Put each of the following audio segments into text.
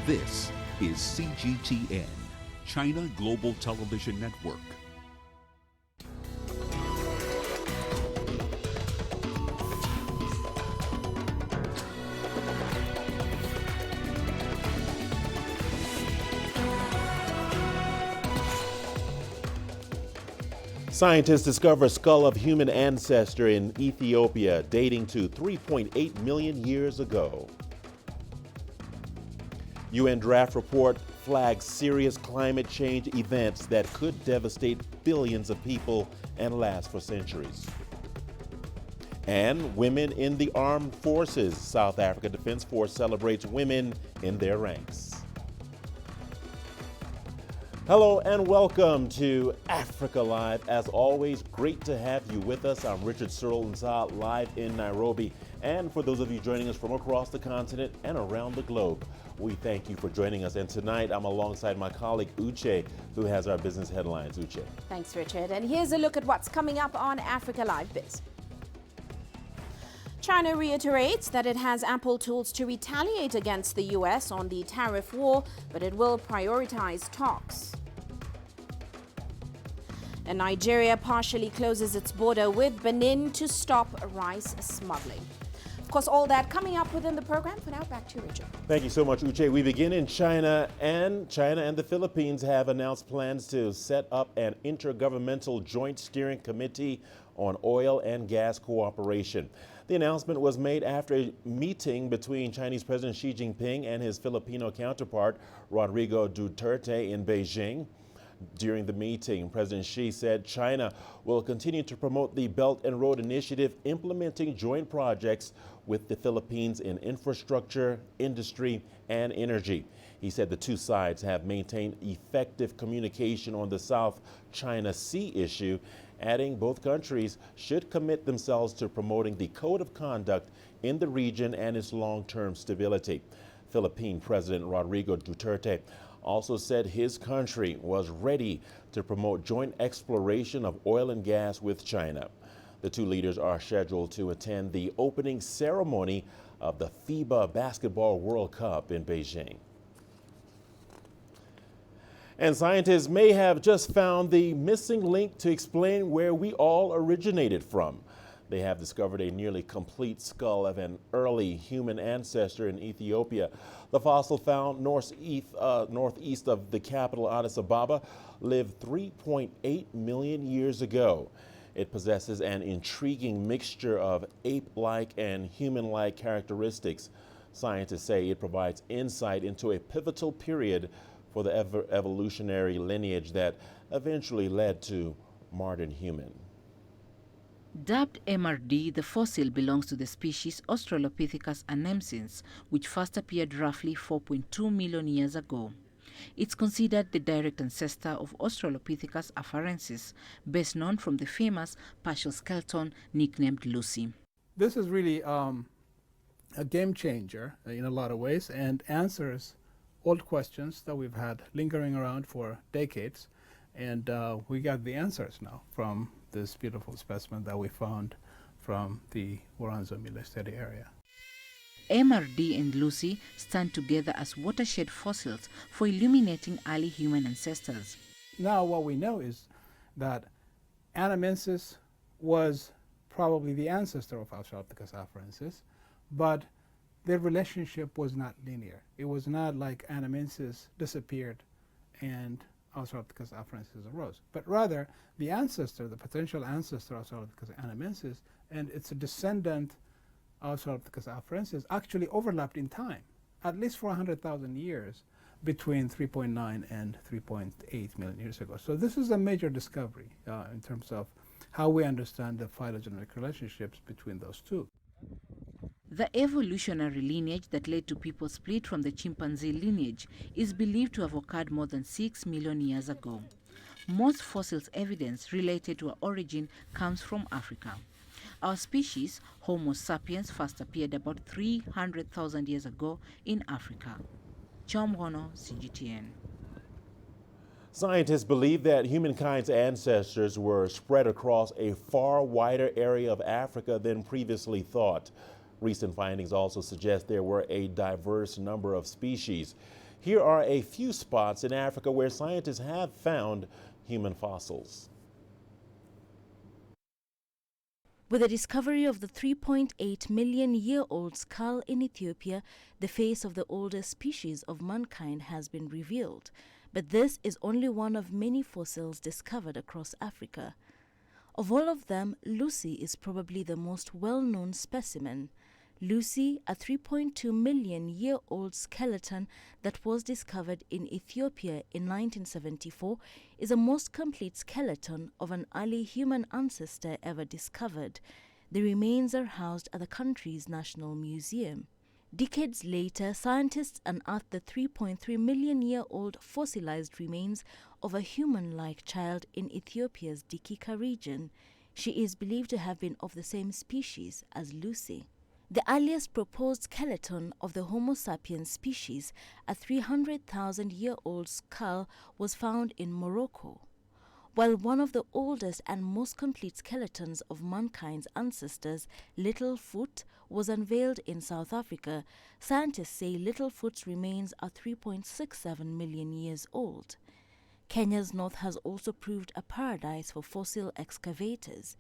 This is CGTN, China Global Television Network. Scientists discover skull of human ancestor in Ethiopia dating to 3.8 million years ago. UN draft report flags serious climate change events that could devastate billions of people and last for centuries. And women in the armed forces. South Africa Defense Force celebrates women in their ranks. Hello and welcome to Africa Live. As always, great to have you with us. I'm Richard Searle live in Nairobi. And for those of you joining us from across the continent and around the globe, we thank you for joining us. And tonight, I'm alongside my colleague Uche, who has our business headlines. Uche. Thanks, Richard. And here's a look at what's coming up on Africa Live Biz. China reiterates that it has ample tools to retaliate against the U.S. on the tariff war, but it will prioritize talks. And Nigeria partially closes its border with Benin to stop rice smuggling. Of course, all that coming up within the program. For now, back to you, Richard. Thank you so much, Uche. We begin in China, and the Philippines have announced plans to set up an intergovernmental joint steering committee on oil and gas cooperation. The announcement was made after a meeting between Chinese President Xi Jinping and his Filipino counterpart, Rodrigo Duterte, in Beijing. During the meeting, President Xi said China will continue to promote the Belt and Road Initiative, implementing joint projects with the Philippines in infrastructure, industry, and energy. He said the two sides have maintained effective communication on the South China Sea issue, adding both countries should commit themselves to promoting the code of conduct in the region and its long-term stability. Philippine President Rodrigo Duterte also said his country was ready to promote joint exploration of oil and gas with China. The two leaders are scheduled to attend the opening ceremony of the FIBA Basketball World Cup in Beijing. And scientists may have just found the missing link to explain where we all originated from. They have discovered a nearly complete skull of an early human ancestor in Ethiopia. The fossil found northeast of the capital, Addis Ababa, lived 3.8 million years ago. It possesses an intriguing mixture of ape-like and human-like characteristics. Scientists say it provides insight into a pivotal period for the evolutionary lineage that eventually led to modern human. Dubbed MRD, the fossil belongs to the species Australopithecus annemsins, which first appeared roughly 4.2 million years ago. It's considered the direct ancestor of Australopithecus afarensis, best known from the famous partial skeleton nicknamed Lucy. This is really a game changer in a lot of ways and answers old questions that we've had lingering around for decades. And we got the answers now from this beautiful specimen that we found from the Woranzo-Milesteri area. MRD and Lucy stand together as watershed fossils for illuminating early human ancestors. Now what we know is that Anamensis was probably the ancestor of Australopithecus afarensis, but their relationship was not linear. It was not like Anamensis disappeared and Australopithecus afarensis arose, but rather the ancestor, the potential ancestor of Australopithecus anamensis and its descendant Australopithecus afarensis actually overlapped in time, at least for 100,000 years between 3.9 and 3.8 million years ago. So this is a major discovery in terms of how we understand the phylogenetic relationships between those two. The evolutionary lineage that led to people's split from the chimpanzee lineage is believed to have occurred more than 6 million years ago. Most fossils evidence related to our origin comes from Africa. Our species, Homo sapiens, first appeared about 300,000 years ago in Africa. Chomrono, CGTN. Scientists believe that humankind's ancestors were spread across a far wider area of Africa than previously thought. Recent findings also suggest there were a diverse number of species. Here are a few spots in Africa where scientists have found human fossils. With the discovery of the 3.8 million year old skull in Ethiopia, the face of the oldest species of mankind has been revealed. But this is only one of many fossils discovered across Africa. Of all of them, Lucy is probably the most well-known specimen. Lucy, a 3.2 million year old skeleton that was discovered in Ethiopia in 1974, is the most complete skeleton of an early human ancestor ever discovered. The remains are housed at the country's National Museum. Decades later, scientists unearthed the 3.3 million year old fossilized remains of a human-like child in Ethiopia's Dikika region. She is believed to have been of the same species as Lucy. The earliest proposed skeleton of the Homo sapiens species, a 300,000-year-old skull, was found in Morocco, while one of the oldest and most complete skeletons of mankind's ancestors, Littlefoot, was unveiled in South Africa. Scientists say Littlefoot's remains are 3.67 million years old. Kenya's north has also proved a paradise for fossil excavators.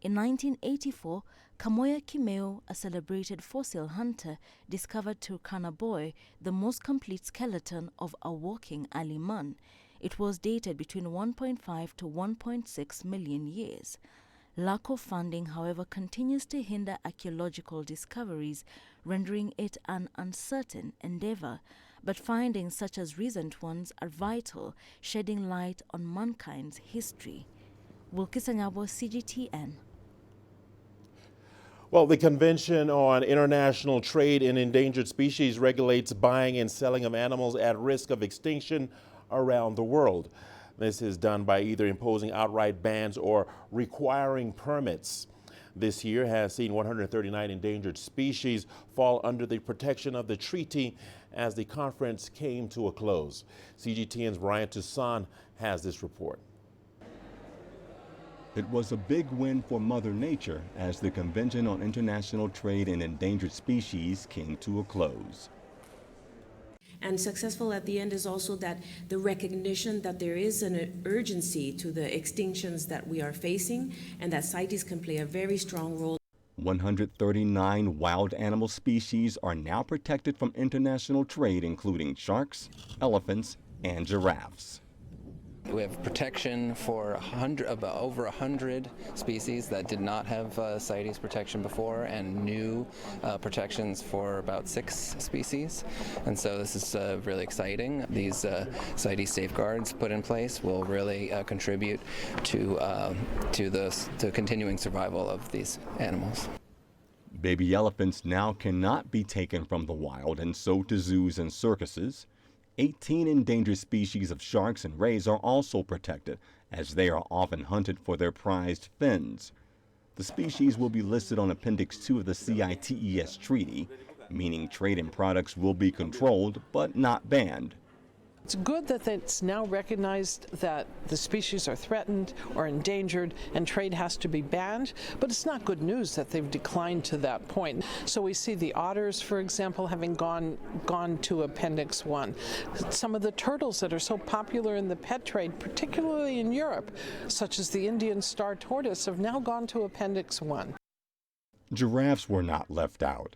In 1984, Kamoya Kimeo, a celebrated fossil hunter, discovered Turkana Boy, the most complete skeleton of a walking early man. It was dated between 1.5 to 1.6 million years. Lack of funding, however, continues to hinder archaeological discoveries, rendering it an uncertain endeavor. But findings such as recent ones are vital, shedding light on mankind's history. Wilkisanyabo, CGTN. Well, the Convention on International Trade in Endangered Species regulates buying and selling of animals at risk of extinction around the world. This is done by either imposing outright bans or requiring permits. This year has seen 139 endangered species fall under the protection of the treaty as the conference came to a close. CGTN's Brian Toussaint has this report. It was a big win for Mother Nature as the Convention on International Trade in Endangered Species came to a close. And successful at the end is also that the recognition that there is an urgency to the extinctions that we are facing and that CITES can play a very strong role. 139 wild animal species are now protected from international trade, including sharks, elephants, and giraffes. We have protection for over 100 species that did not have CITES protection before, and new protections for about 6 species. And so this is really exciting. These CITES safeguards put in place will really contribute to the continuing survival of these animals. Baby elephants now cannot be taken from the wild and sold to zoos and circuses. 18 endangered species of sharks and rays are also protected, as they are often hunted for their prized fins. The species will be listed on Appendix 2 of the CITES treaty, meaning trade in products will be controlled but not banned. It's good that it's now recognized that the species are threatened or endangered and trade has to be banned, but it's not good news that they've declined to that point. So we see the otters, for example, having gone to Appendix 1. Some of the turtles that are so popular in the pet trade, particularly in Europe, such as the Indian star tortoise, have now gone to Appendix 1. Giraffes were not left out.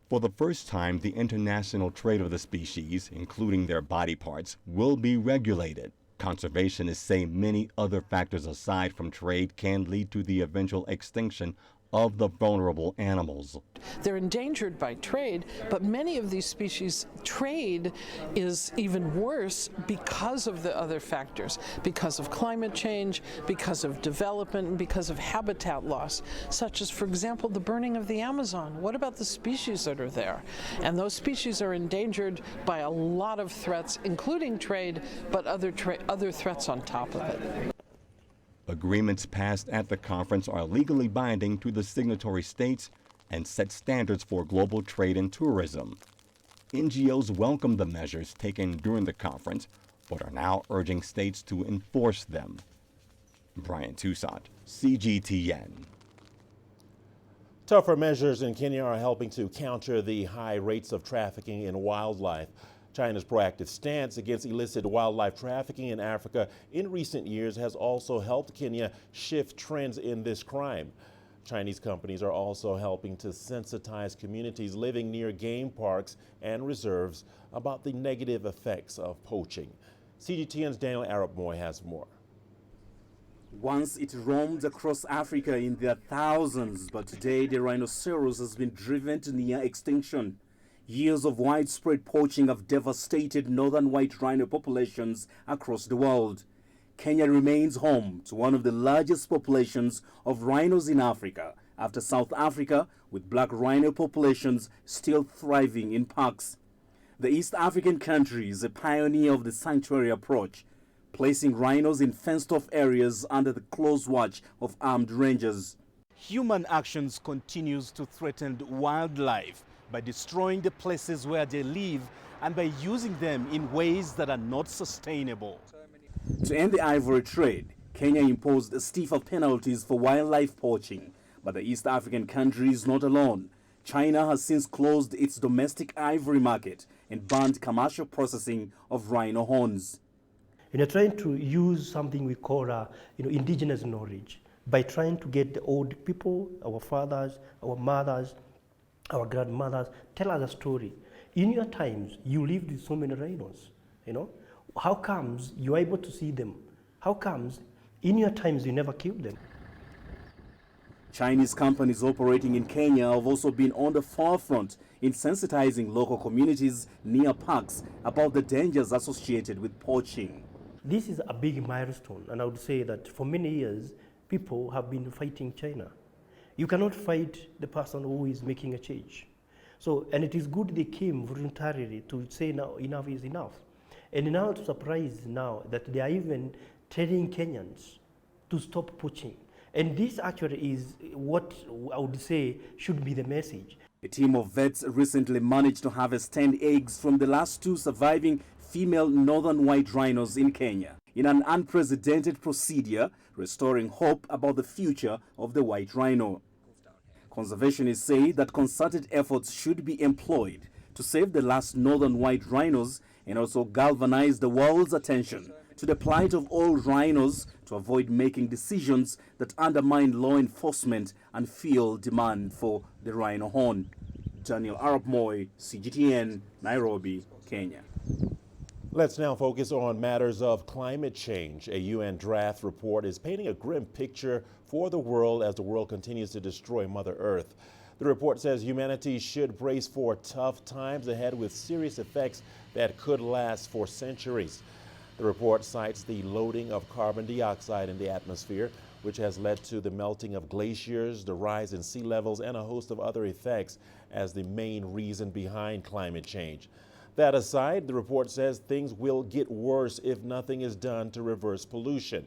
For the first time, the international trade of the species, including their body parts, will be regulated. Conservationists say many other factors aside from trade can lead to the eventual extinction of the vulnerable animals. They're endangered by trade, but many of these species, trade is even worse because of the other factors, because of climate change, because of development, and because of habitat loss, such as, for example, the burning of the Amazon. What about the species that are there? And those species are endangered by a lot of threats, including trade, but other threats on top of it. Agreements passed at the conference are legally binding to the signatory states and set standards for global trade and tourism. NGOs welcome the measures taken during the conference, but are now urging states to enforce them. Brian Toussaint, CGTN. Tougher measures in Kenya are helping to counter the high rates of trafficking in wildlife. China's proactive stance against illicit wildlife trafficking in Africa in recent years has also helped Kenya shift trends in this crime. Chinese companies are also helping to sensitize communities living near game parks and reserves about the negative effects of poaching. CGTN's Daniel Arab-Moy has more. Once it roamed across Africa in their thousands, but today the rhinoceros has been driven to near extinction. Years of widespread poaching have devastated northern white rhino populations across the world. Kenya remains home to one of the largest populations of rhinos in Africa, after South Africa, with black rhino populations still thriving in parks. The East African country is a pioneer of the sanctuary approach, placing rhinos in fenced-off areas under the close watch of armed rangers. Human actions continues to threaten wildlife by destroying the places where they live and by using them in ways that are not sustainable. To end the ivory trade, Kenya imposed stiffer penalties for wildlife poaching, but the East African country is not alone. China has since closed its domestic ivory market and banned commercial processing of rhino horns. And they're trying to use something we call indigenous knowledge by trying to get the old people, our fathers, our mothers, our grandmothers, tell us a story. In your times, you lived with so many rhinos, How comes you're able to see them? How comes in your times you never killed them? Chinese companies operating in Kenya have also been on the forefront in sensitizing local communities near parks about the dangers associated with poaching. This is a big milestone, and I would say that for many years, people have been fighting China. You cannot fight the person who is making a change. So, and it is good they came voluntarily to say now enough is enough. And now to surprise now that they are even telling Kenyans to stop poaching. And this actually is what I would say should be the message. A team of vets recently managed to harvest 10 eggs from the last 2 surviving female northern white rhinos in Kenya, in an unprecedented procedure restoring hope about the future of the white rhino. Conservationists say that concerted efforts should be employed to save the last northern white rhinos and also galvanize the world's attention to the plight of all rhinos to avoid making decisions that undermine law enforcement and fuel demand for the rhino horn. Daniel Arab-Moy, CGTN, Nairobi, Kenya. Let's now focus on matters of climate change. A UN draft report is painting a grim picture for the world as the world continues to destroy Mother Earth. The report says humanity should brace for tough times ahead with serious effects that could last for centuries. The report cites the loading of carbon dioxide in the atmosphere, which has led to the melting of glaciers, the rise in sea levels, and a host of other effects as the main reason behind climate change. That aside, the report says things will get worse if nothing is done to reverse pollution.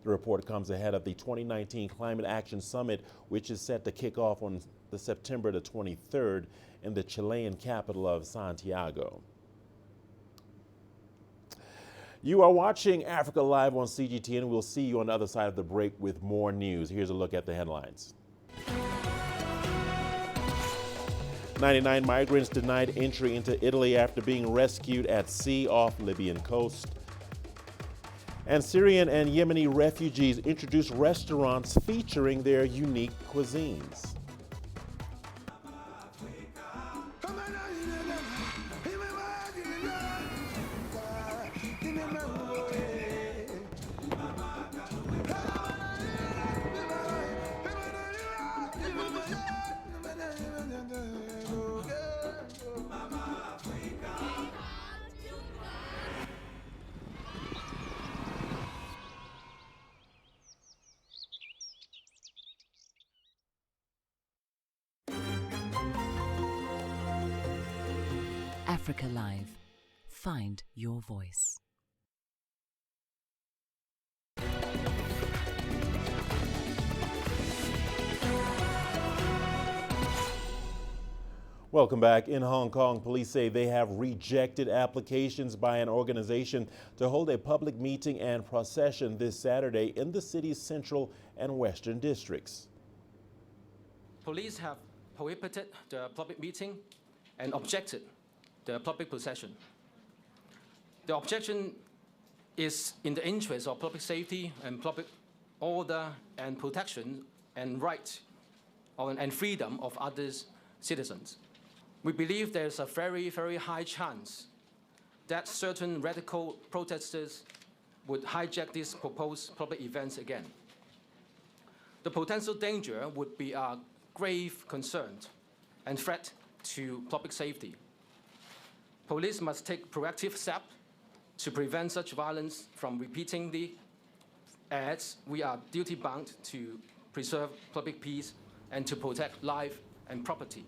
The report comes ahead of the 2019 Climate Action Summit, which is set to kick off on September the 23rd in the Chilean capital of Santiago. You are watching Africa Live on CGTN. We'll see you on the other side of the break with more news. Here's a look at the headlines. 99 migrants denied entry into Italy after being rescued at sea off Libyan coast. And Syrian and Yemeni refugees introduce restaurants featuring their unique cuisines. Africa Live. Find your voice. Welcome back. In Hong Kong, police say they have rejected applications by an organization to hold a public meeting and procession this Saturday in the city's central and western districts. Police have prohibited the public meeting and objected the public procession. The objection is in the interest of public safety and public order and protection and right and freedom of others' citizens. We believe there's a very, very high chance that certain radical protesters would hijack these proposed public events again. The potential danger would be a grave concern and threat to public safety. Police must take proactive steps to prevent such violence from repeating, as we are duty-bound to preserve public peace and to protect life and property.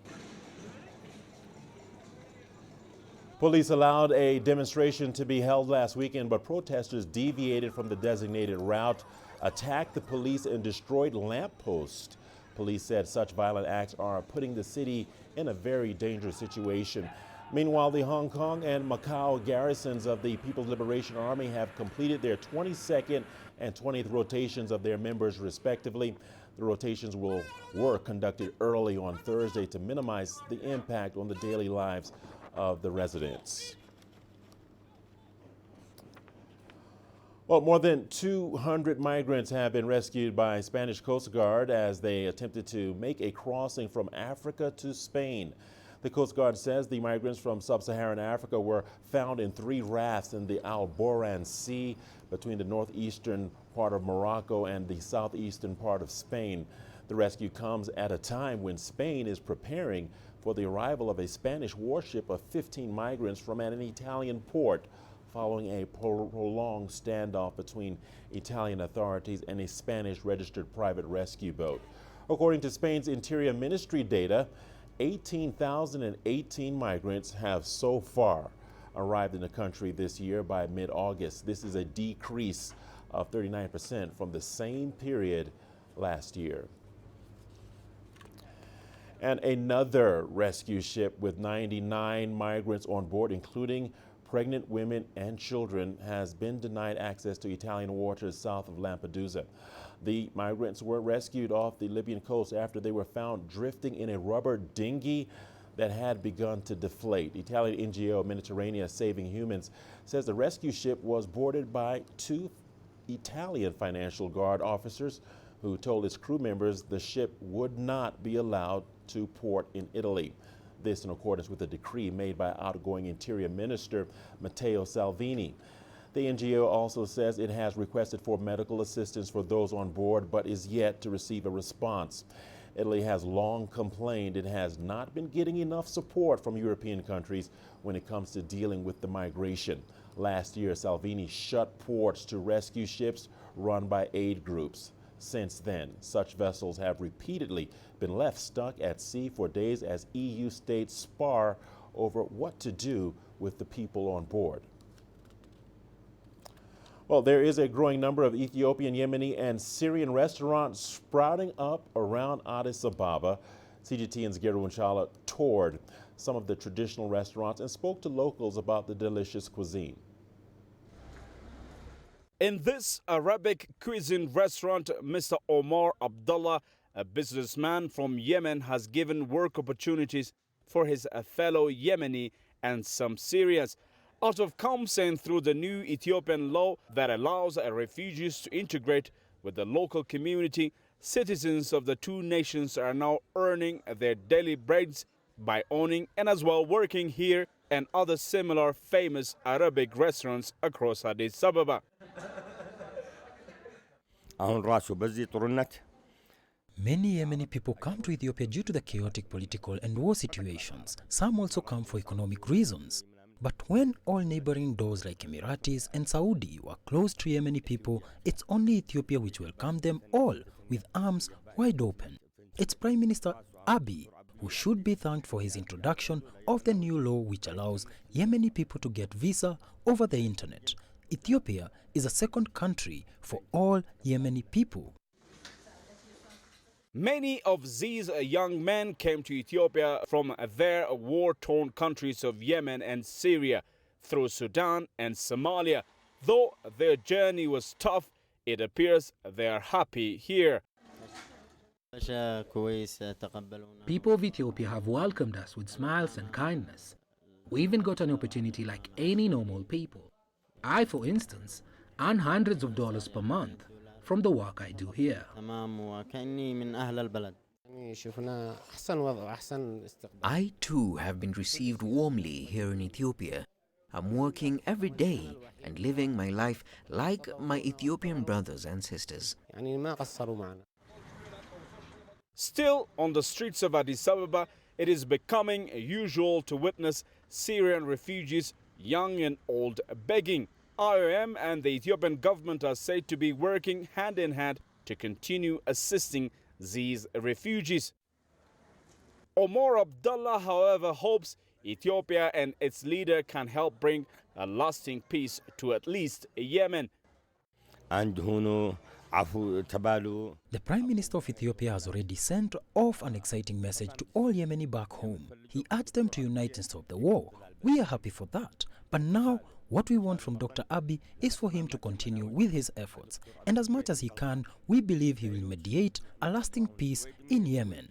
Police allowed a demonstration to be held last weekend, but protesters deviated from the designated route, attacked the police, and destroyed lampposts. Police said such violent acts are putting the city in a very dangerous situation. Meanwhile, the Hong Kong and Macau garrisons of the People's Liberation Army have completed their 22nd and 20th rotations of their members, respectively. The rotations were conducted early on Thursday to minimize the impact on the daily lives of the residents. Well, more than 200 migrants have been rescued by Spanish Coast Guard as they attempted to make a crossing from Africa to Spain. The Coast Guard says the migrants from sub-Saharan Africa were found in 3 rafts in the Alboran Sea between the northeastern part of Morocco and the southeastern part of Spain. The rescue comes at a time when Spain is preparing for the arrival of a Spanish warship of 15 migrants from an Italian port, following a prolonged standoff between Italian authorities and a Spanish registered private rescue boat. According to Spain's Interior Ministry data, 18,018 migrants have so far arrived in the country this year by mid-August. This is a decrease of 39% from the same period last year. And another rescue ship with 99 migrants on board, including pregnant women and children, has been denied access to Italian waters south of Lampedusa. The migrants were rescued off the Libyan coast after they were found drifting in a rubber dinghy that had begun to deflate. Italian NGO Mediterranean Saving Humans says the rescue ship was boarded by 2 Italian Financial Guard officers who told its crew members the ship would not be allowed to port in Italy. This in accordance with a decree made by outgoing Interior Minister Matteo Salvini. The NGO also says it has requested for medical assistance for those on board, but is yet to receive a response. Italy has long complained it has not been getting enough support from European countries when it comes to dealing with the migration. Last year, Salvini shut ports to rescue ships run by aid groups. Since then, such vessels have repeatedly been left stuck at sea for days as EU states spar over what to do with the people on board. Well, there is a growing number of Ethiopian, Yemeni, and Syrian restaurants sprouting up around Addis Ababa. CGTN's Gerwin Chala toured some of the traditional restaurants and spoke to locals about the delicious cuisine. In this Arabic cuisine restaurant, Mr. Omar Abdullah, a businessman from Yemen, has given work opportunities for his fellow Yemeni and some Syrians. Out of consent through the new Ethiopian law that allows refugees to integrate with the local community, citizens of the 2 nations are now earning their daily breads by owning and as well working here and other similar famous Arabic restaurants across Addis Ababa. Many Yemeni people come to Ethiopia due to the chaotic political and war situations. Some also come for economic reasons. But when all neighboring doors like Emiratis and Saudi were closed to Yemeni people, it's only Ethiopia which welcomed them all with arms wide open. It's Prime Minister Abiy who should be thanked for his introduction of the new law which allows Yemeni people to get visa over the internet. Ethiopia is a second country for all Yemeni people. Many of these young men came to Ethiopia from their war-torn countries of Yemen and Syria through Sudan and Somalia. Though their journey was tough, it appears they are happy here. People of Ethiopia have welcomed us with smiles and kindness. We even got an opportunity like any normal people. I, for instance, earn hundreds of dollars per month from the work I do here. I too have been received warmly here in Ethiopia. I'm working every day and living my life like my Ethiopian brothers and sisters. Still, on the streets of Addis Ababa, it is becoming usual to witness Syrian refugees, young and old, begging. IOM and the Ethiopian government are said to be working hand in hand to continue assisting these refugees. Omar Abdullah, however, hopes Ethiopia and its leader can help bring a lasting peace to at least Yemen. The Prime Minister of Ethiopia has already sent off an exciting message to all Yemeni back home. He urged them to unite and stop the war. We are happy for that. But now, what we want from Dr. Abiy is for him to continue with his efforts. And as much as he can, we believe he will mediate a lasting peace in Yemen.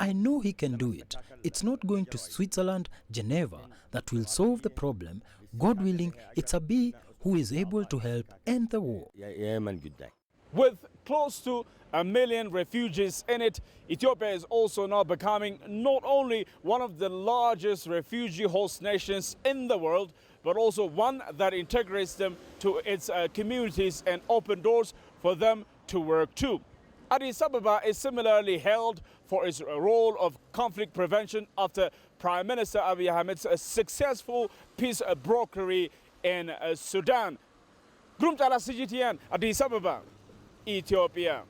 I know he can do it. It's not going to Switzerland, Geneva that will solve the problem. God willing, it's Abiy who is able to help end the war. With close to 1 million refugees in it, Ethiopia is also now becoming not only one of the largest refugee host nations in the world, but also one that integrates them to its communities and open doors for them to work too. Addis Ababa is similarly hailed for its role of conflict prevention after Prime Minister Abiy Ahmed's successful peace brokery in Sudan. Grumtala CGTN, Addis Ababa, Ethiopia.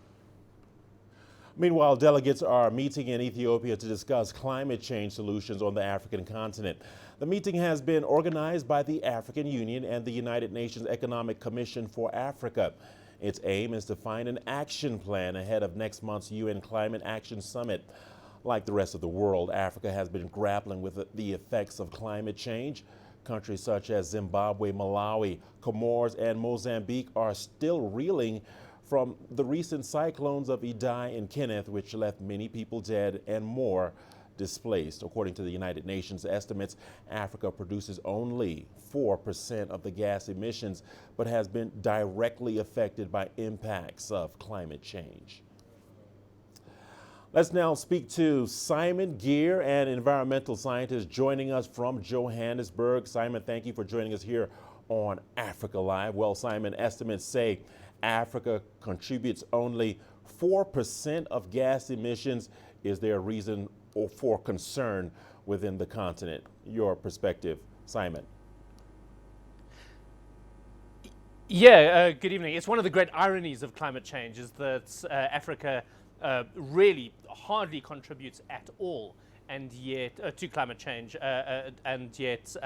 Meanwhile, delegates are meeting in Ethiopia to discuss climate change solutions on the African continent. The meeting has been organized by the African Union and the United Nations Economic Commission for Africa. Its aim is to find an action plan ahead of next month's UN Climate Action Summit. Like the rest of the world, Africa has been grappling with the effects of climate change. Countries such as Zimbabwe, Malawi, Comores, and Mozambique are still reeling from the recent cyclones of Idai and Kenneth, which left many people dead and more displaced. According to the United Nations estimates, Africa produces only 4% of the gas emissions, but has been directly affected by impacts of climate change. Let's now speak to Simon Gear, an environmental scientist joining us from Johannesburg. Simon, thank you for joining us here on Africa Live. Well, Simon, estimates say Africa contributes only 4% of gas emissions. Is there a reason for concern within the continent? Your perspective, Simon. Yeah, good evening. It's one of the great ironies of climate change is that Africa really hardly contributes at all, and yet to climate change, and yet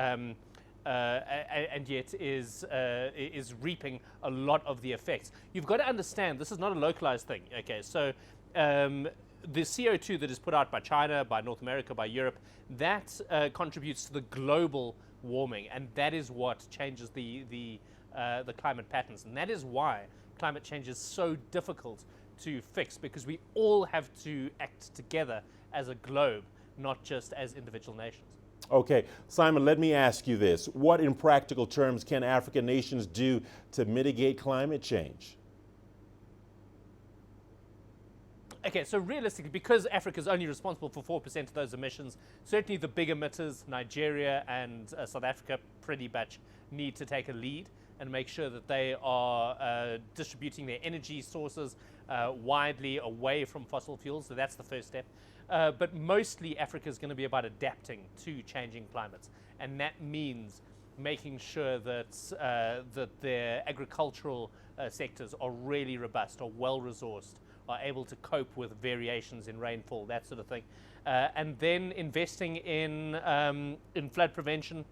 is reaping a lot of the effects. You've got to understand this is not a localized thing. Okay, so the CO2 that is put out by China, by North America, by Europe, that contributes to the global warming, and that is what changes the climate patterns, and that is why climate change is so difficult to fix, because we all have to act together as a globe, not just as individual nations. Okay, Simon, let me ask you this. What in practical terms can African nations do to mitigate climate change? Okay, so realistically, because Africa is only responsible for 4% of those emissions, certainly the big emitters, Nigeria and South Africa, pretty much need to take a lead and make sure that they are distributing their energy sources widely away from fossil fuels. So that's the first step. But mostly Africa is going to be about adapting to changing climates. And that means making sure that, that their agricultural sectors are really robust, are well-resourced, are able to cope with variations in rainfall, that sort of thing. And then investing in flood prevention,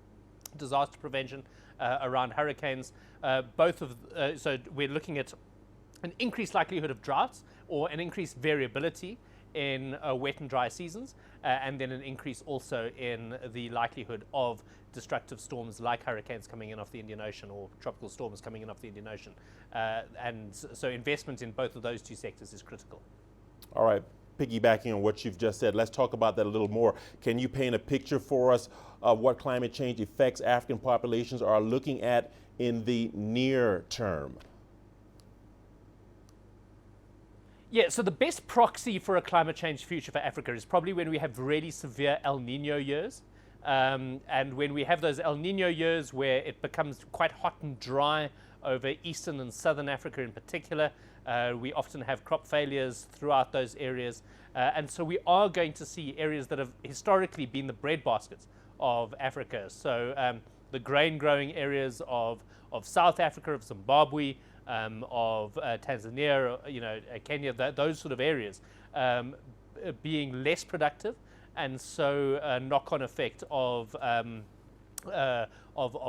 disaster prevention around hurricanes. So we're looking at an increased likelihood of droughts or an increased variability in wet and dry seasons, and then an increase also in the likelihood of destructive storms like hurricanes coming in off the Indian Ocean or tropical storms coming in off the Indian Ocean. And so investment in both of those two sectors is critical. All right, piggybacking on what you've just said, let's talk about that a little more. Can you paint a picture for us of what climate change effects African populations are looking at in the near term? Yeah, so the best proxy for a climate change future for Africa is probably when we have really severe El Nino years. And when we have those El Nino years where it becomes quite hot and dry over eastern and southern Africa in particular, we often have crop failures throughout those areas. And so we are going to see areas that have historically been the breadbaskets of Africa. So the grain growing areas of South Africa, of Zimbabwe, of Tanzania, Kenya, those sort of areas being less productive, and so a knock-on effect of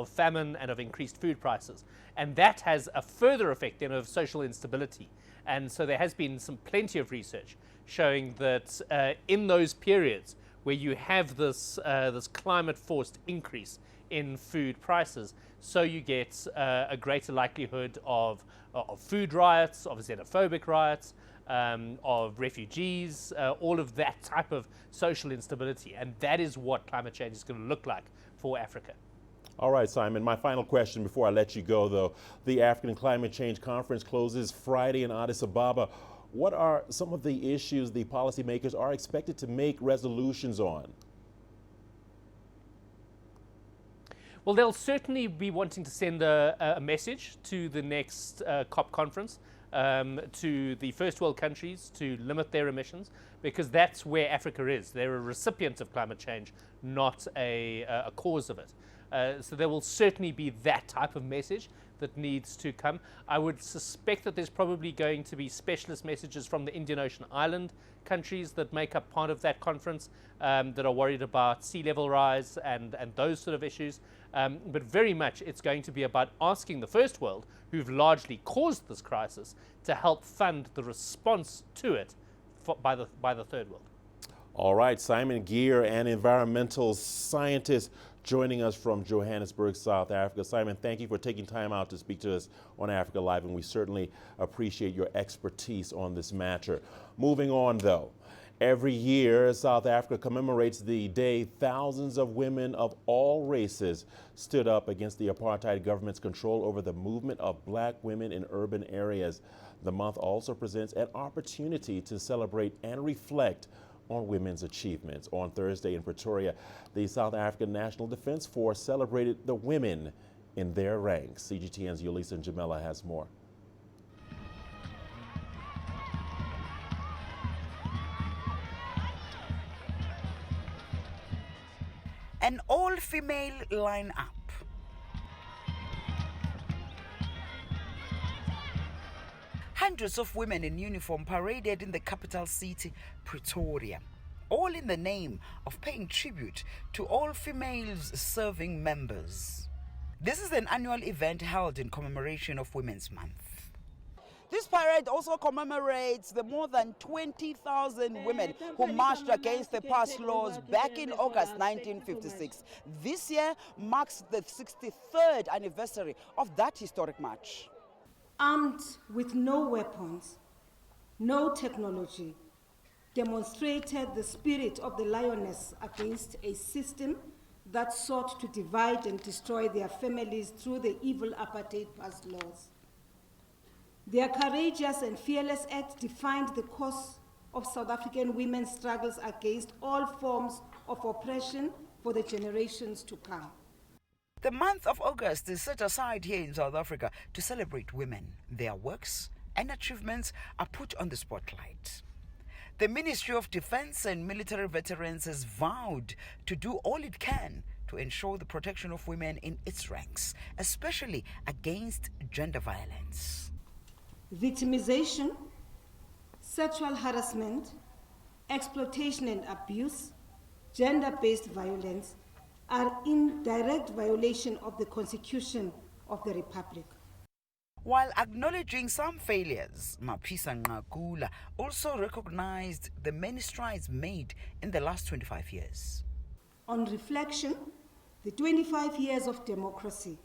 famine and of increased food prices. And that has a further effect then of social instability. And so there has been plenty of research showing that in those periods where you have this climate-forced increase in food prices, so you get a greater likelihood of food riots, of xenophobic riots, of refugees, all of that type of social instability. And that is what climate change is going to look like for Africa. All right, Simon, my final question before I let you go, though. The African Climate Change Conference closes Friday in Addis Ababa. What are some of the issues the policymakers are expected to make resolutions on? Well, they'll certainly be wanting to send a message to the next COP conference, to the first world countries to limit their emissions, because that's where Africa is. They're a recipient of climate change, not a cause of it. So there will certainly be that type of message that needs to come. I would suspect that there's probably going to be specialist messages from the Indian Ocean Island countries that make up part of that conference, that are worried about sea level rise and those sort of issues. But very much it's going to be about asking the first world, who've largely caused this crisis, to help fund the response to it by the third world. All right, Simon Geer, an environmental scientist, joining us from Johannesburg, South Africa. Simon, thank you for taking time out to speak to us on Africa Live, and we certainly appreciate your expertise on this matter. Moving on, though, every year South Africa commemorates the day thousands of women of all races stood up against the apartheid government's control over the movement of black women in urban areas. The month also presents an opportunity to celebrate and reflect on women's achievements. On Thursday in Pretoria, the South African National Defense Force celebrated the women in their ranks. CGTN's Yulisa Njamela has more. An all-female lineup. Hundreds of women in uniform paraded in the capital city, Pretoria, all in the name of paying tribute to all females serving members. This is an annual event held in commemoration of Women's Month. This parade also commemorates the more than 20,000 women who marched against the past laws back in August 1956. This year marks the 63rd anniversary of that historic march. Armed with no weapons, no technology, demonstrated the spirit of the lioness against a system that sought to divide and destroy their families through the evil apartheid past laws. Their courageous and fearless act defined the course of South African women's struggles against all forms of oppression for the generations to come. The month of August is set aside here in South Africa to celebrate women. Their works and achievements are put on the spotlight. The Ministry of Defense and Military Veterans has vowed to do all it can to ensure the protection of women in its ranks, especially against gender violence. Victimization, sexual harassment, exploitation and abuse, gender-based violence are in direct violation of the Constitution of the Republic. While acknowledging some failures, Mapisa Ngakula also recognized the many strides made in the last 25 years. On reflection, the 25 years of democracy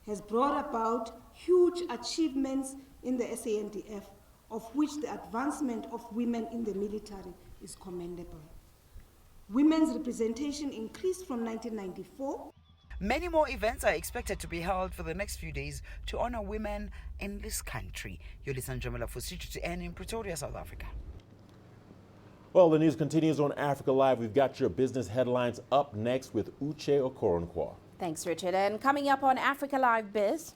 has brought about huge achievements in the SANDF, of which the advancement of women in the military is commendable. Women's representation increased from 1994. Many more events are expected to be held for the next few days to honor women in this country. You're listening to Jamila for CGTN in Pretoria, South Africa. Well, the news continues on Africa Live. We've got your business headlines up next with Uche Okoronkwo. Thanks, Richard. And coming up on Africa Live Biz,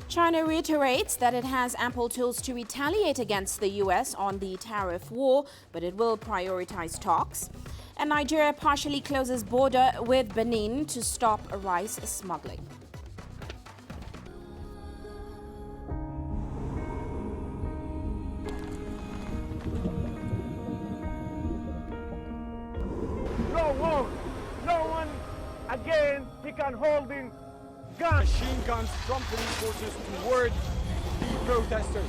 China reiterates that it has ample tools to retaliate against the U.S. on the tariff war, but it will prioritize talks. And Nigeria partially closes border with Benin to stop rice smuggling. No one again, he can hold in guns. Machine guns from police forces toward the protesters.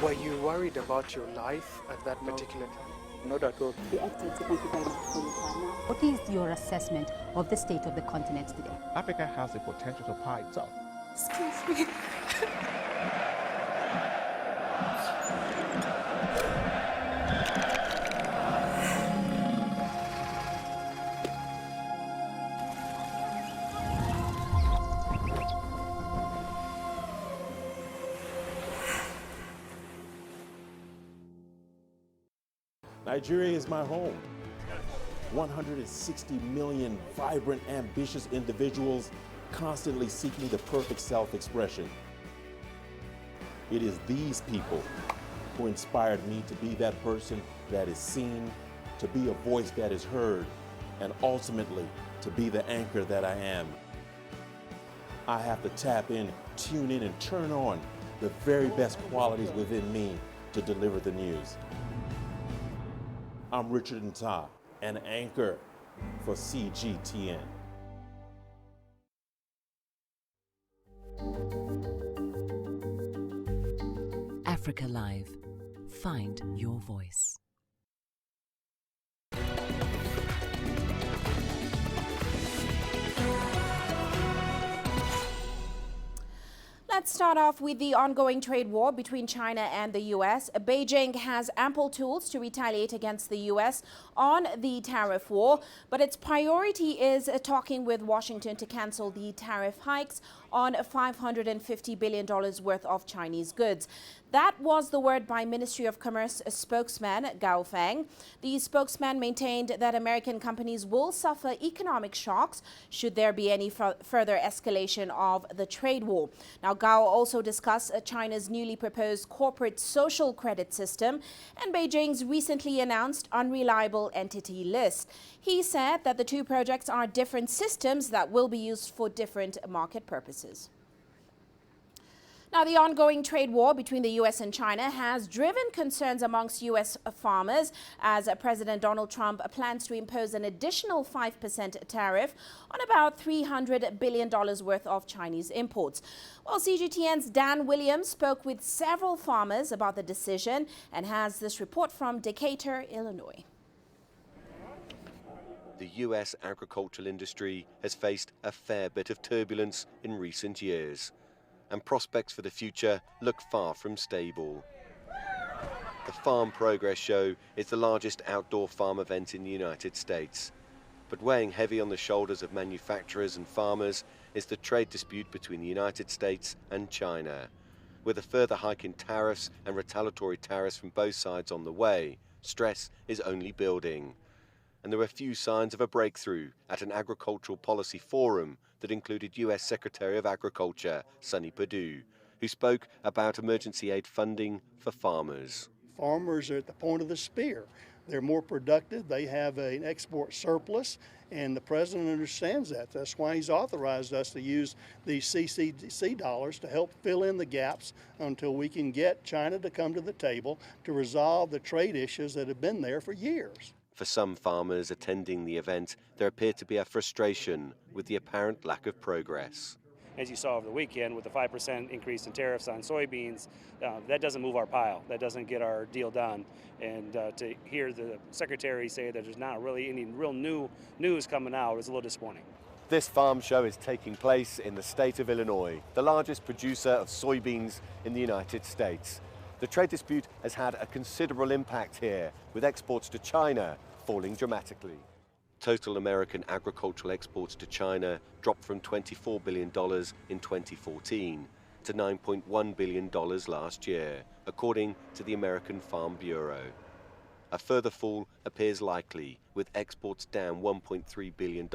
Were you worried about your life at that particular time? Not at all. Thank you very much for your time. What is your assessment of the state of the continent today? Africa has the potential to power itself. Excuse me. Nigeria is my home. 160 million vibrant, ambitious individuals constantly seeking the perfect self-expression. It is these people who inspired me to be that person that is seen, to be a voice that is heard, and ultimately to be the anchor that I am. I have to tap in, tune in, and turn on the very best qualities within me to deliver the news. I'm Richard Nta, an anchor for CGTN. Africa Live. Find your voice. Let's start off with the ongoing trade war between China and the U.S. Beijing has ample tools to retaliate against the U.S. on the tariff war, but its priority is talking with Washington to cancel the tariff hikes on $550 billion worth of Chinese goods. That was the word by Ministry of Commerce spokesman Gao Feng. The spokesman maintained that American companies will suffer economic shocks should there be any further escalation of the trade war. Now, Gao also discussed China's newly proposed corporate social credit system and Beijing's recently announced unreliable entity list. He said that the two projects are different systems that will be used for different market purposes. Now, the ongoing trade war between the U.S. and China has driven concerns amongst U.S. farmers as President Donald Trump plans to impose an additional 5% tariff on about $300 billion worth of Chinese imports. Well, CGTN's Dan Williams spoke with several farmers about the decision and has this report from Decatur, Illinois. The U.S. agricultural industry has faced a fair bit of turbulence in recent years, and prospects for the future look far from stable. The Farm Progress Show is the largest outdoor farm event in the United States, but weighing heavy on the shoulders of manufacturers and farmers is the trade dispute between the United States and China. With a further hike in tariffs and retaliatory tariffs from both sides on the way, stress is only building. And there were few signs of a breakthrough at an agricultural policy forum that included US Secretary of Agriculture, Sonny Perdue, who spoke about emergency aid funding for farmers. Farmers are at the point of the spear. They're more productive, they have an export surplus, and the president understands that. That's why he's authorized us to use these CCC dollars to help fill in the gaps until we can get China to come to the table to resolve the trade issues that have been there for years. For some farmers attending the event, there appeared to be a frustration with the apparent lack of progress. as you saw over the weekend with the 5% increase in tariffs on soybeans, that doesn't move our pile. That doesn't get our deal done. And to hear the Secretary say that there's not really any real new news coming out is a little disappointing. This farm show is taking place in the state of Illinois, the largest producer of soybeans in the United States. The trade dispute has had a considerable impact here, with exports to China falling dramatically. Total American agricultural exports to China dropped from $24 billion in 2014 to $9.1 billion last year, according to the American Farm Bureau. A further fall appears likely, with exports down $1.3 billion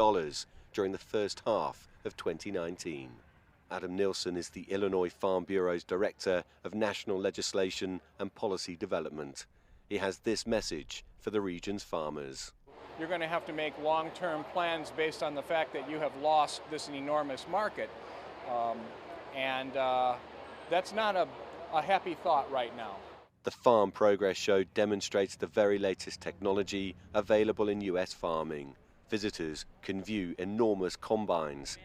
during the first half of 2019. Adam Nilsson is the Illinois Farm Bureau's Director of National Legislation and Policy Development. He has this message for the region's farmers. You're going to have to make long-term plans based on the fact that you have lost this enormous market. That's not a happy thought right now. The Farm Progress Show demonstrates the very latest technology available in US farming. Visitors can view enormous combines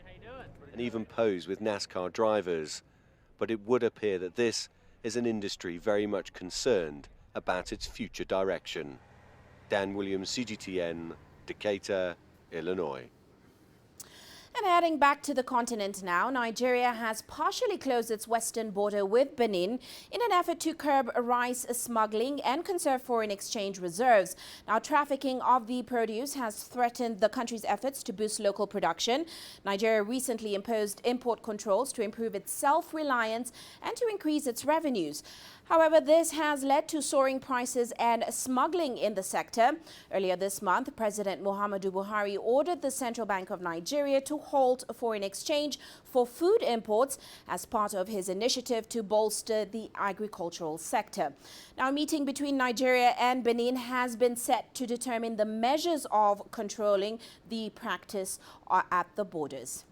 and even pose with NASCAR drivers. But it would appear that this is an industry very much concerned about its future direction. Dan Williams, CGTN, Decatur, Illinois. And heading back to the continent now, Nigeria has partially closed its western border with Benin in an effort to curb rice smuggling and conserve foreign exchange reserves. Now, trafficking of the produce has threatened the country's efforts to boost local production. Nigeria recently imposed import controls to improve its self-reliance and to increase its revenues. However, this has led to soaring prices and smuggling in the sector. Earlier this month, President Muhammadu Buhari ordered the Central Bank of Nigeria to halt foreign exchange for food imports as part of his initiative to bolster the agricultural sector. Now, a meeting between Nigeria and Benin has been set to determine the measures of controlling the practice at the borders.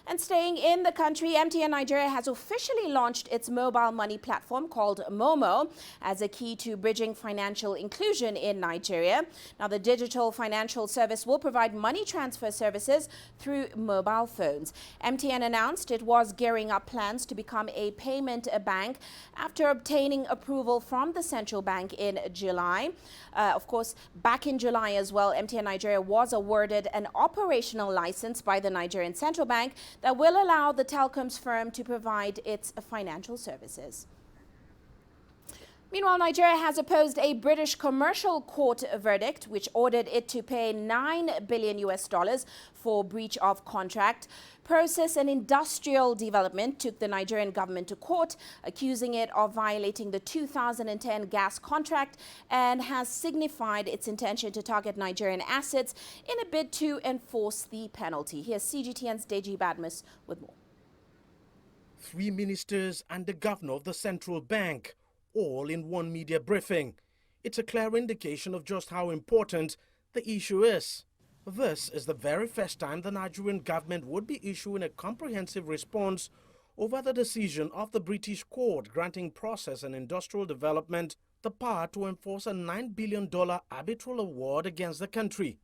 And staying in the country, MTN Nigeria has officially launched its mobile money platform called Momo as a key to bridging financial inclusion in Nigeria. Now, the digital financial service will provide money transfer services through mobile phones. MTN announced it was gearing up plans to become a payment bank after obtaining approval from the central bank in July. Of course, back in July as well, MTN Nigeria was awarded an operational license by the Nigerian Central Bank that will allow the telecoms firm to provide its financial services. Meanwhile, Nigeria has opposed a British commercial court verdict which ordered it to pay $9 billion for breach of contract. Process and Industrial Development took the Nigerian government to court, accusing it of violating the 2010 gas contract, and has signified its intention to target Nigerian assets in a bid to enforce the penalty. Here's CGTN's Deji Badmus with more. 3 ministers and the governor of the central bank, all in one media briefing. It's a clear indication of just how important the issue is. This is the very first time the Nigerian government would be issuing a comprehensive response over the decision of the British court granting Process and Industrial Development the power to enforce a $9 billion arbitral award against the country.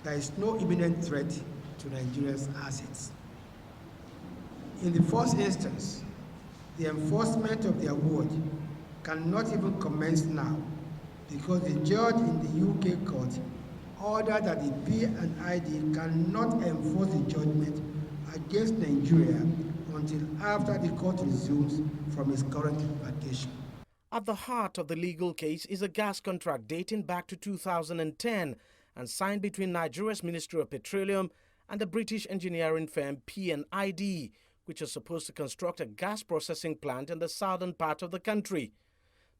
There is no imminent threat to Nigeria's assets. In the first instance, the enforcement of the award cannot even commence now because the judge in the UK court ordered that the P&ID cannot enforce the judgment against Nigeria until after the court resumes from its current vacation. At the heart of the legal case is a gas contract dating back to 2010 and signed between Nigeria's Ministry of Petroleum and the British engineering firm P&ID, which is supposed to construct a gas processing plant in the southern part of the country.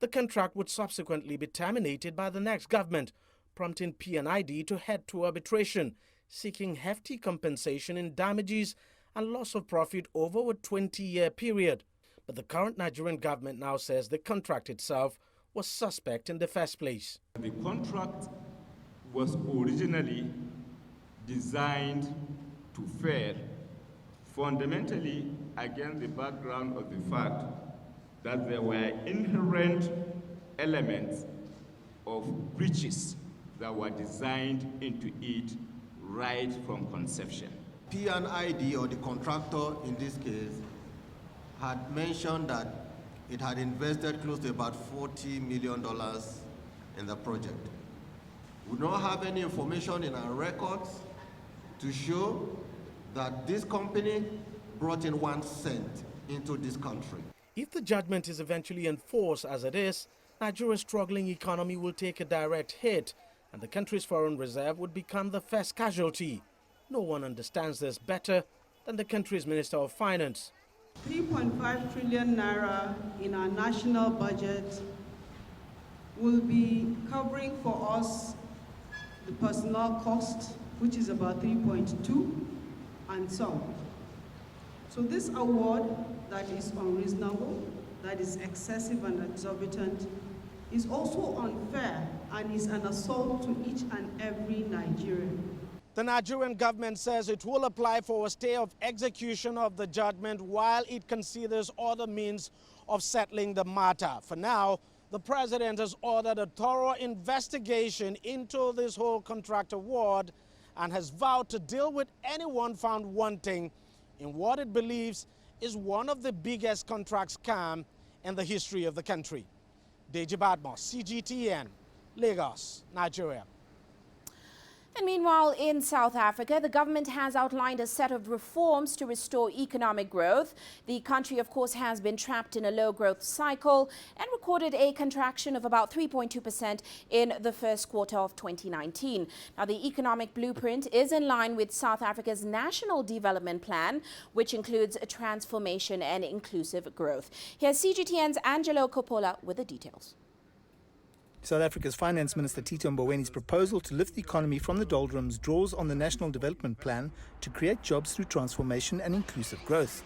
The contract would subsequently be terminated by the next government, prompting P&ID to head to arbitration, seeking hefty compensation in damages and loss of profit over a 20-year period. But the current Nigerian government now says the contract itself was suspect in the first place. The contract was originally designed to fail fundamentally against the background of the fact that there were inherent elements of breaches that were designed into it right from conception. PNID, or the contractor in this case, had mentioned that it had invested close to about $40 million in the project. We don't have any information in our records to show that this company brought in 1 cent into this country. If the judgment is eventually enforced as it is, Nigeria's struggling economy will take a direct hit, and the country's foreign reserve would become the first casualty. No one understands this better than the country's Minister of Finance. 3.5 trillion naira in our national budget will be covering for us the personnel cost, which is about 3.2 and some. So this award that is unreasonable, that is excessive and exorbitant, is also unfair and is an assault to each and every Nigerian. The Nigerian government says it will apply for a stay of execution of the judgment while it considers other means of settling the matter. For now, the president has ordered a thorough investigation into this whole contract award and has vowed to deal with anyone found wanting in what it believes is one of the biggest contract scams in the history of the country. Deji Badmos, CGTN, Lagos, Nigeria. And meanwhile, in South Africa, the government has outlined a set of reforms to restore economic growth. The country, of course, has been trapped in a low-growth cycle and recorded a contraction of about 3.2% in the first quarter of 2019. Now, the economic blueprint is in line with South Africa's National Development Plan, which includes a transformation and inclusive growth. Here's CGTN's Angelo Coppola with the details. South Africa's Finance Minister Tito Mbowene's proposal to lift the economy from the doldrums draws on the National Development Plan to create jobs through transformation and inclusive growth.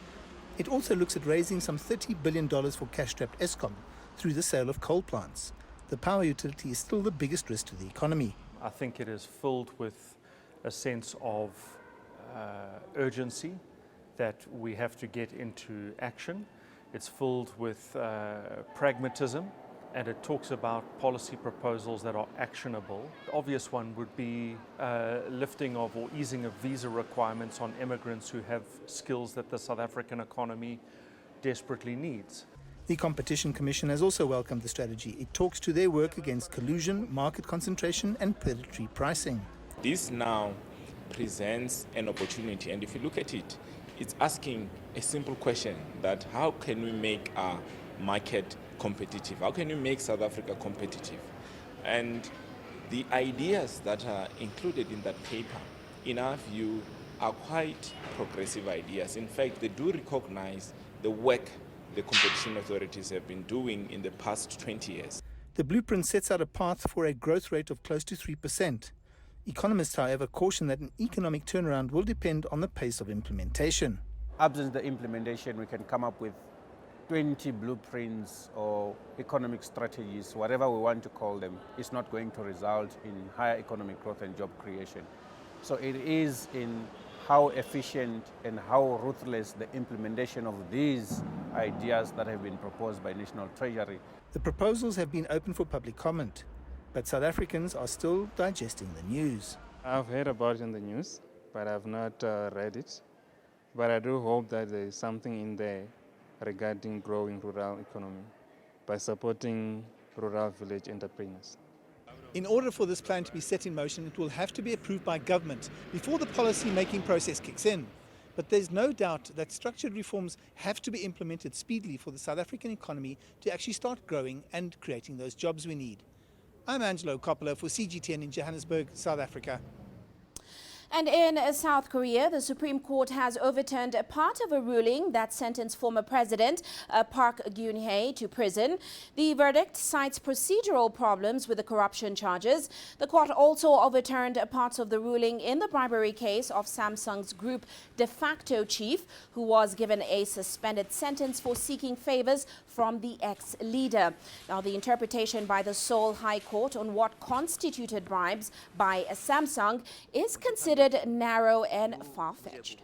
It also looks at raising some $30 billion for cash-strapped Eskom through the sale of coal plants. The power utility is still the biggest risk to the economy. I think it is filled with a sense of urgency that we have to get into action. It's filled with pragmatism. And it talks about policy proposals that are actionable. The obvious one would be lifting of or easing of visa requirements on immigrants who have skills that the South African economy desperately needs. The Competition Commission has also welcomed the strategy. It talks to their work against collusion, market concentration and predatory pricing. This now presents an opportunity, and if you look at it, it's asking a simple question that how can we make our market competitive? How can you make South Africa competitive? And the ideas that are included in that paper, in our view, are quite progressive ideas. In fact, they do recognize the work the competition authorities have been doing in the past 20 years. The blueprint sets out a path for a growth rate of close to 3%. Economists, however, caution that an economic turnaround will depend on the pace of implementation. Absent the implementation, we can come up with 20 blueprints or economic strategies, whatever we want to call them. It's not going to result in higher economic growth and job creation. So it is in how efficient and how ruthless the implementation of these ideas that have been proposed by National Treasury. The proposals have been open for public comment, but South Africans are still digesting the news. I've heard about it in the news, but I've not read it. But I do hope that there is something in there regarding growing rural economy by supporting rural village entrepreneurs. In order for this plan to be set in motion, it will have to be approved by government before the policy-making process kicks in. But there's no doubt that structured reforms have to be implemented speedily for the South African economy to actually start growing and creating those jobs we need. I'm Angelo Coppola for CGTN in Johannesburg, South Africa. And in South Korea, the Supreme Court has overturned a part of a ruling that sentenced former President Park Geun-hye to prison. The verdict cites procedural problems with the corruption charges. The court also overturned parts of the ruling in the bribery case of Samsung's group de facto chief, who was given a suspended sentence for seeking favors from the ex-leader. Now, the interpretation by the Seoul High Court on what constituted bribes by Samsung is considered narrow and far-fetched.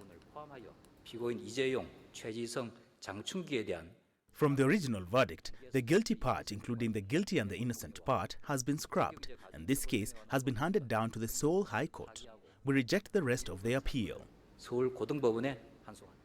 From the original verdict, the guilty part, including the guilty and the innocent part, has been scrapped, and this case has been handed down to the Seoul High Court. We reject the rest of the appeal. 서울 고등법원에 환송합니다.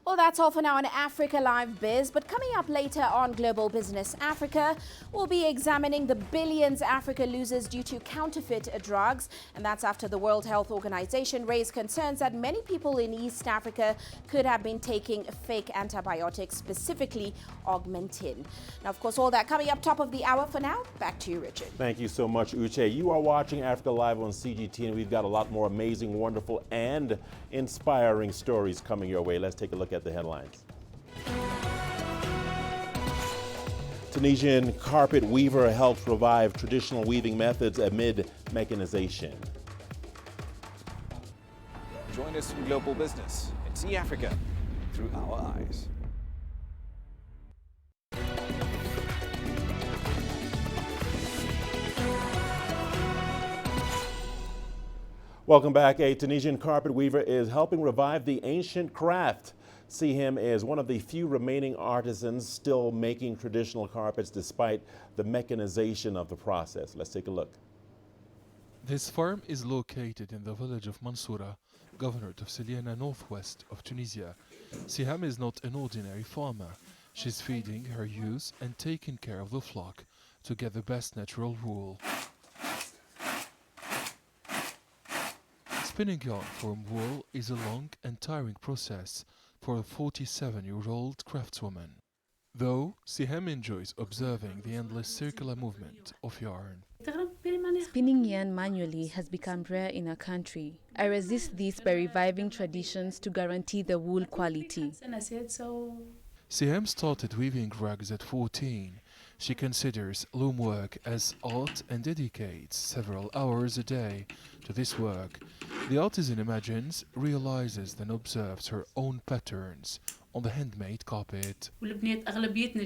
Well, that's all for now on Africa Live Biz. But coming up later on Global Business Africa, we'll be examining the billions Africa loses due to counterfeit drugs. And that's after the World Health Organization raised concerns that many people in East Africa could have been taking fake antibiotics, specifically Augmentin. Now, of course, all that coming up top of the hour. For now, back to you, Richard. Thank you so much, Uche. You are watching Africa Live on CGTN. We've got a lot more amazing, wonderful, and inspiring stories coming your way. Let's take a look at the headlines. Tunisian carpet weaver helps revive traditional weaving methods amid mechanization. Join us in Global Business and see Africa through our eyes. Welcome back. A Tunisian carpet weaver is helping revive the ancient craft. See him as one of the few remaining artisans still making traditional carpets despite the mechanization of the process. Let's take a look. This farm is located in the village of Mansoura, governorate of Siliana, northwest of Tunisia. Siham is not an ordinary farmer. She's feeding her ewes and taking care of the flock to get the best natural wool. Spinning yarn from wool is a long and tiring process for a 47-year-old craftswoman. Though Siham enjoys observing the endless circular movement of yarn. Spinning yarn manually has become rare in our country. I resist this by reviving traditions to guarantee the wool quality. Siham started weaving rugs at 14. She considers loom work as art and dedicates several hours a day to this work. The artisan imagines, realizes, then observes her own patterns on the handmade carpet.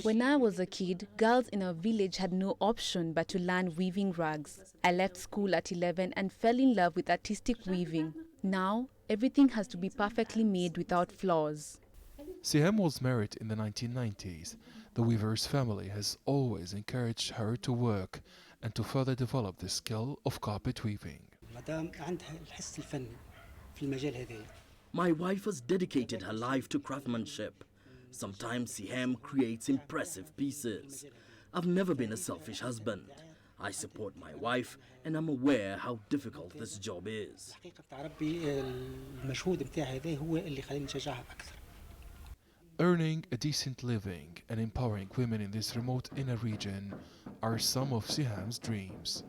When I was a kid, girls in our village had no option but to learn weaving rugs. I left school at 11 and fell in love with artistic weaving. Now, everything has to be perfectly made without flaws. Siham was married in the 1990s. The weaver's family has always encouraged her to work and to further develop the skill of carpet weaving. My wife has dedicated her life to craftsmanship. Sometimes Siham creates impressive pieces. I've never been a selfish husband. I support my wife and I'm aware how difficult this job is. Earning a decent living and empowering women in this remote inner region are some of Siham's dreams.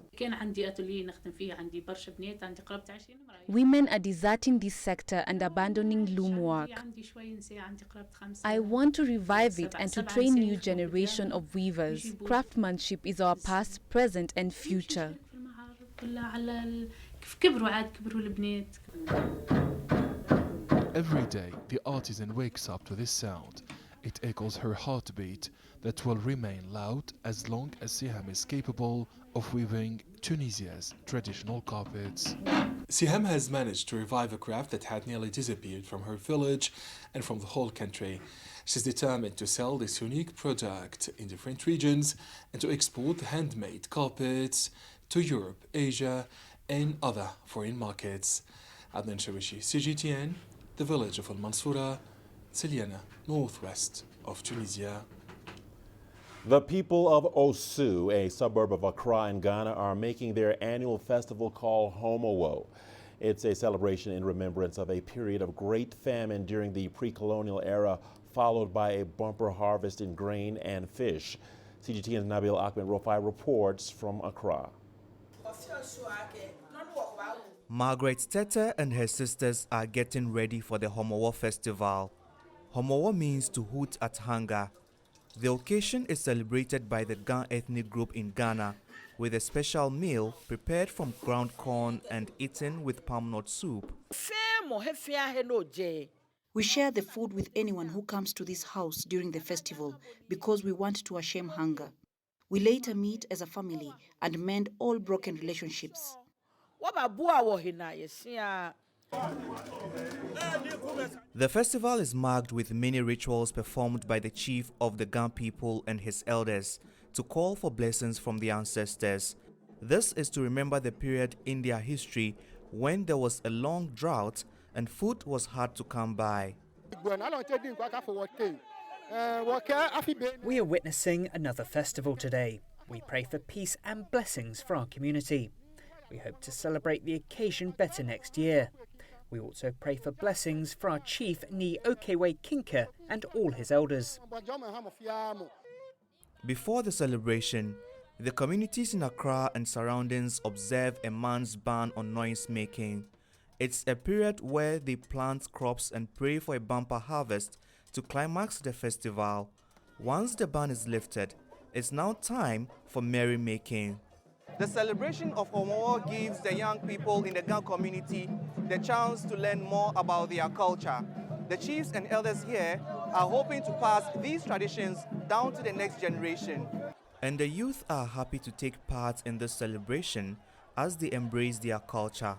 Women are deserting this sector and abandoning loom work. I want to revive it and to train new generation of weavers. Craftsmanship is our past, present and future. Every day, the artisan wakes up to this sound. It echoes her heartbeat that will remain loud as long as Siham is capable of weaving Tunisia's traditional carpets. Siham has managed to revive a craft that had nearly disappeared from her village and from the whole country. She's determined to sell this unique product in different regions and to export the handmade carpets to Europe, Asia, and other foreign markets. Adnan Shawishi, CGTN, the village of Al Mansoura, Siliana, northwest of Tunisia. The people of Osu, a suburb of Accra in Ghana, are making their annual festival called Homowo. It's a celebration in remembrance of a period of great famine during the pre-colonial era, followed by a bumper harvest in grain and fish. CGTN's Nabil Ahmed Rofai reports from Accra. Margaret Tete and her sisters are getting ready for the Homowo festival. Homowo means to hoot at hunger. The occasion is celebrated by the Ga ethnic group in Ghana with a special meal prepared from ground corn and eaten with palm nut soup. We share the food with anyone who comes to this house during the festival because we want to shame hunger. We later meet as a family and mend all broken relationships. The festival is marked with many rituals performed by the chief of the Ga people and his elders to call for blessings from the ancestors. This is to remember the period in their history when there was a long drought and food was hard to come by. We are witnessing another festival today. We pray for peace and blessings for our community. We hope to celebrate the occasion better next year. We also pray for blessings for our chief Ni Okewe Kinka and all his elders. Before the celebration, the communities in Accra and surroundings observe a month's ban on noise making. It's a period where they plant crops and pray for a bumper harvest to climax the festival. Once the ban is lifted, it's now time for merrymaking. The celebration of Omowo gives the young people in the Ga community the chance to learn more about their culture. The chiefs and elders here are hoping to pass these traditions down to the next generation. And the youth are happy to take part in this celebration as they embrace their culture.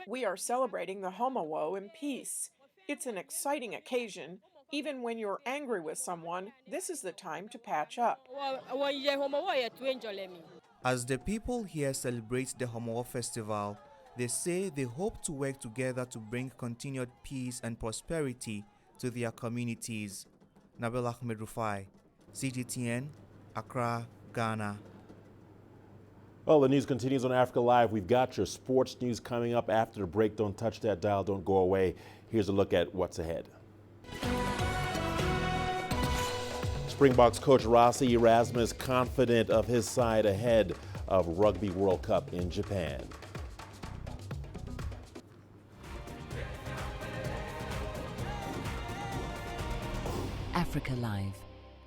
We are celebrating the Homowo in peace. It's an exciting occasion. Even when you're angry with someone, this is the time to patch up. As the people here celebrate the Homowo festival, they say they hope to work together to bring continued peace and prosperity to their communities. Nabil Ahmed Rufai, CGTN, Accra, Ghana. Well, the news continues on Africa Live. We've got your sports news coming up after the break. Don't touch that dial. Don't go away. Here's a look at what's ahead. Springboks coach Rossi Erasmus confident of his side ahead of Rugby World Cup in Japan. Africa Live.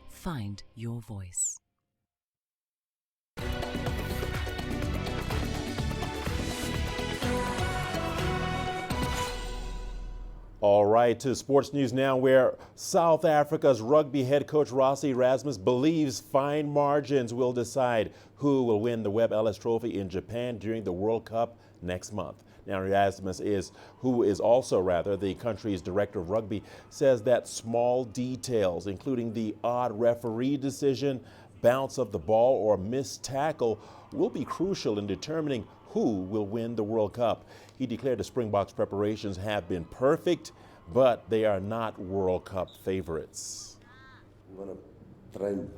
Find your voice. All right, to sports news now, where South Africa's rugby head coach Rossi Erasmus believes fine margins will decide who will win the Webb Ellis Trophy in Japan during the World Cup next month. Now, Erasmus who is also the country's director of rugby, says that small details, including the odd referee decision, bounce of the ball, or missed tackle, will be crucial in determining who will win the World Cup. He declared the Springboks preparations have been perfect, but they are not World Cup favorites. We want to train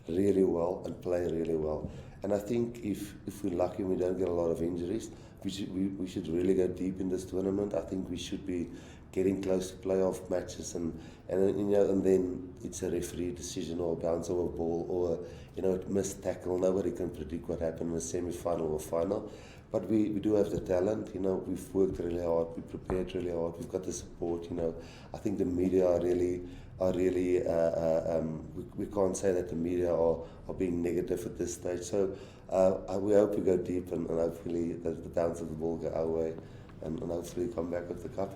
really well and play really well. And I think if we're lucky and we don't get a lot of injuries, we should really go deep in this tournament. I think we should be getting close to playoff matches and then it's a referee decision or a bounce of a ball or a missed tackle. Nobody can predict what happened in a semi-final or final. But we do have the talent, we've worked really hard, we prepared really hard, we've got the support, I think the media are really, we can't say that the media are being negative at this stage. So we hope we go deep and hopefully the bounce of the ball go our way and hopefully come back with the cup.